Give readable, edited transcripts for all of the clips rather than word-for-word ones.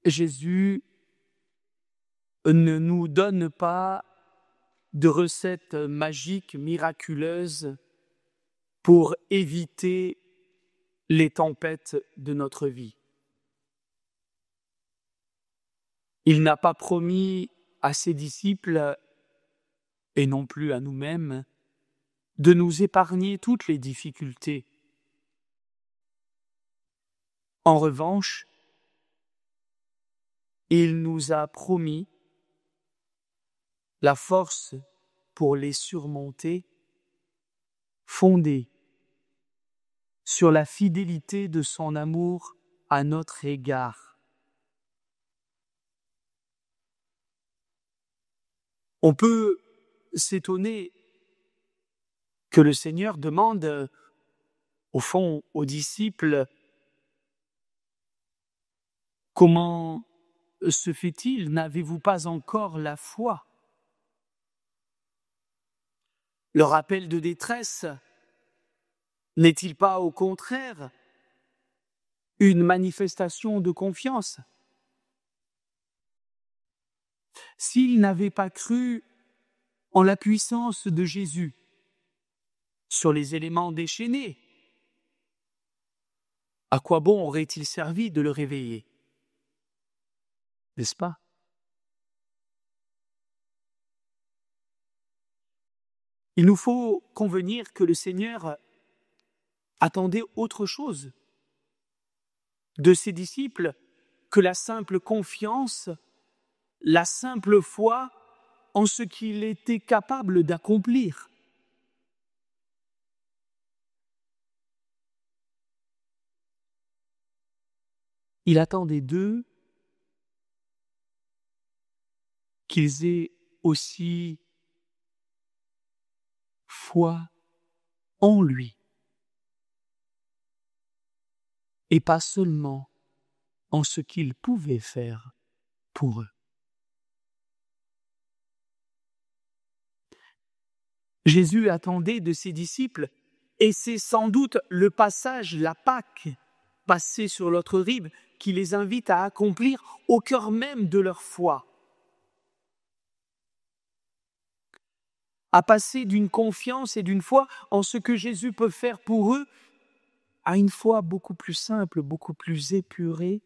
Jésus ne nous donne pas de recettes magiques, miraculeuses pour éviter les tempêtes de notre vie. Il n'a pas promis à ses disciples, et non plus à nous-mêmes, de nous épargner toutes les difficultés. En revanche, il nous a promis la force pour les surmonter, fondée sur la fidélité de son amour à notre égard. On peut s'étonner que le Seigneur demande, au fond, aux disciples, comment se fait-il? N'avez-vous pas encore la foi? Leur appel de détresse n'est-il pas au contraire une manifestation de confiance? S'ils n'avaient pas cru en la puissance de Jésus sur les éléments déchaînés, à quoi bon aurait-il servi de le réveiller? N'est-ce pas? Il nous faut convenir que le Seigneur attendait autre chose de ses disciples que la simple confiance, la simple foi en ce qu'il était capable d'accomplir. Il attendait d'eux qu'ils aient aussi foi en lui, et pas seulement en ce qu'il pouvait faire pour eux. Jésus attendait de ses disciples, et c'est sans doute le passage, la Pâque, passée sur l'autre rive, qui les invite à accomplir au cœur même de leur foi, à passer d'une confiance et d'une foi en ce que Jésus peut faire pour eux, à une foi beaucoup plus simple, beaucoup plus épurée,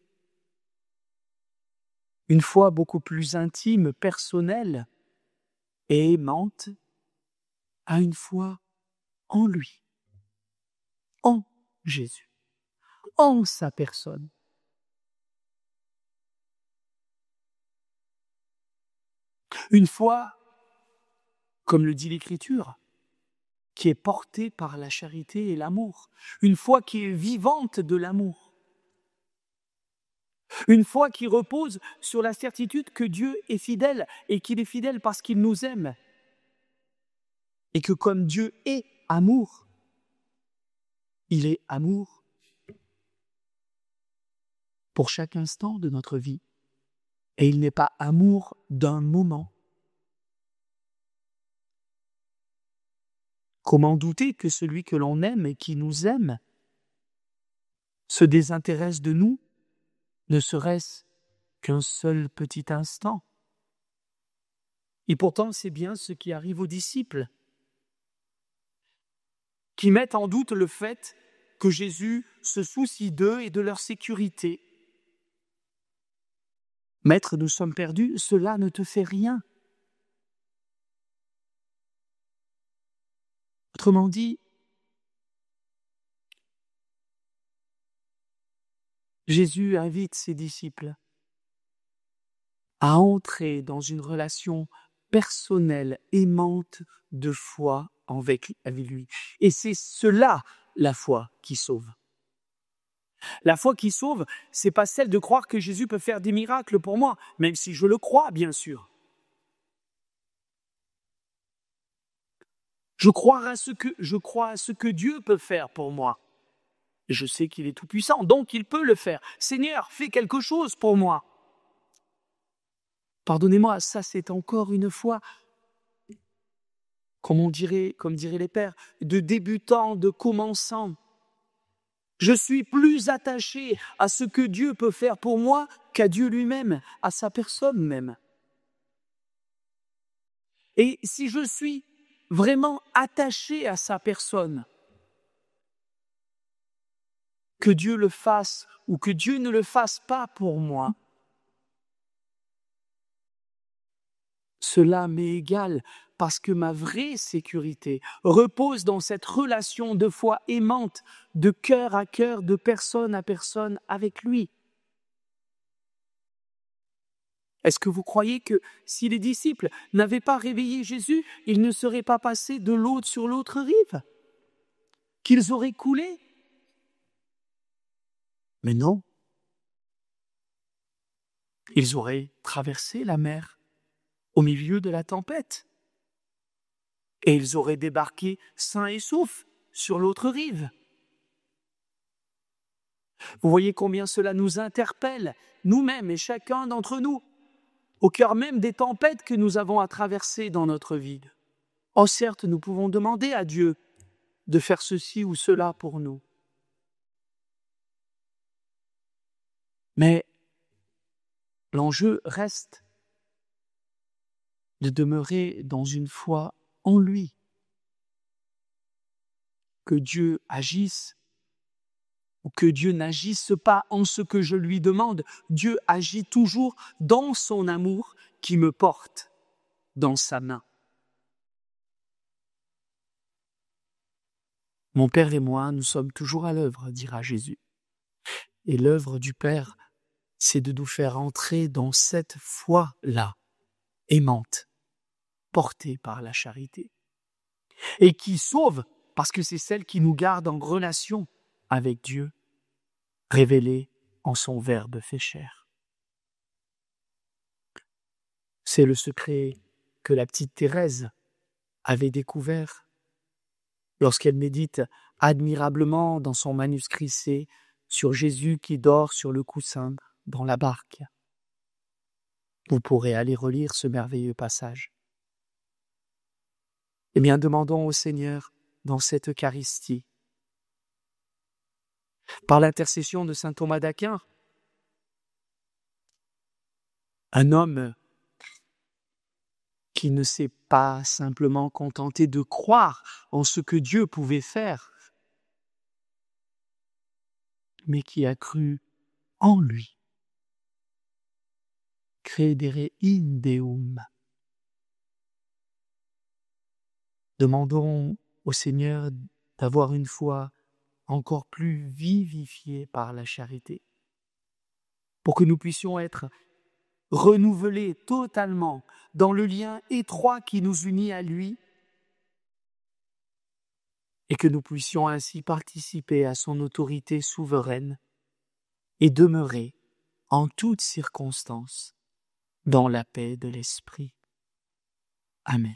une foi beaucoup plus intime, personnelle et aimante, à une foi en lui, en Jésus, en sa personne. Une foi, comme le dit l'Écriture, qui est portée par la charité et l'amour, une foi qui est vivante de l'amour, une foi qui repose sur la certitude que Dieu est fidèle et qu'il est fidèle parce qu'il nous aime, et que comme Dieu est amour, il est amour pour chaque instant de notre vie, et il n'est pas amour d'un moment. Comment douter que celui que l'on aime et qui nous aime se désintéresse de nous, ne serait-ce qu'un seul petit instant? Et pourtant, c'est bien ce qui arrive aux disciples, qui mettent en doute le fait que Jésus se soucie d'eux et de leur sécurité. Maître, nous sommes perdus, cela ne te fait rien. Autrement dit, Jésus invite ses disciples à entrer dans une relation personnelle, aimante de foi avec lui. Et c'est cela, la foi qui sauve. La foi qui sauve, c'est pas celle de croire que Jésus peut faire des miracles pour moi, même si je le crois, bien sûr. Je crois à ce que Dieu peut faire pour moi. Je sais qu'il est tout-puissant, donc il peut le faire. Seigneur, fais quelque chose pour moi. Pardonnez-moi, ça c'est encore une fois, comme diraient les pères, de débutant, de commençant. Je suis plus attaché à ce que Dieu peut faire pour moi qu'à Dieu lui-même, à sa personne même. Et si je suis vraiment attaché à sa personne, que Dieu le fasse ou que Dieu ne le fasse pas pour moi, cela m'est égal parce que ma vraie sécurité repose dans cette relation de foi aimante, de cœur à cœur, de personne à personne avec lui. Est-ce que vous croyez que si les disciples n'avaient pas réveillé Jésus, ils ne seraient pas passés de l'autre sur l'autre rive? Qu'ils auraient coulé? Mais non. Ils auraient traversé la mer au milieu de la tempête. Et ils auraient débarqué sains et saufs sur l'autre rive. Vous voyez combien cela nous interpelle, nous-mêmes et chacun d'entre nous, au cœur même des tempêtes que nous avons à traverser dans notre vie. Oh certes, nous pouvons demander à Dieu de faire ceci ou cela pour nous. Mais l'enjeu reste de demeurer dans une foi en lui. Que Dieu agisse ou que Dieu n'agisse pas en ce que je lui demande. Dieu agit toujours dans son amour qui me porte dans sa main. Mon Père et moi, nous sommes toujours à l'œuvre, dira Jésus. Et l'œuvre du Père, c'est de nous faire entrer dans cette foi-là, aimante, portée par la charité, et qui sauve, parce que c'est celle qui nous garde en relation avec Dieu, révélée en son Verbe fait chair. C'est le secret que la petite Thérèse avait découvert lorsqu'elle médite admirablement dans son manuscrit C sur Jésus qui dort sur le coussin dans la barque. Vous pourrez aller relire ce merveilleux passage. Eh bien, demandons au Seigneur dans cette Eucharistie, par l'intercession de saint Thomas d'Aquin, un homme qui ne s'est pas simplement contenté de croire en ce que Dieu pouvait faire, mais qui a cru en lui. Credere in Deum. Demandons au Seigneur d'avoir une foi encore plus vivifiée par la charité, pour que nous puissions être renouvelés totalement dans le lien étroit qui nous unit à lui, et que nous puissions ainsi participer à son autorité souveraine et demeurer en toutes circonstances dans la paix de l'Esprit. Amen.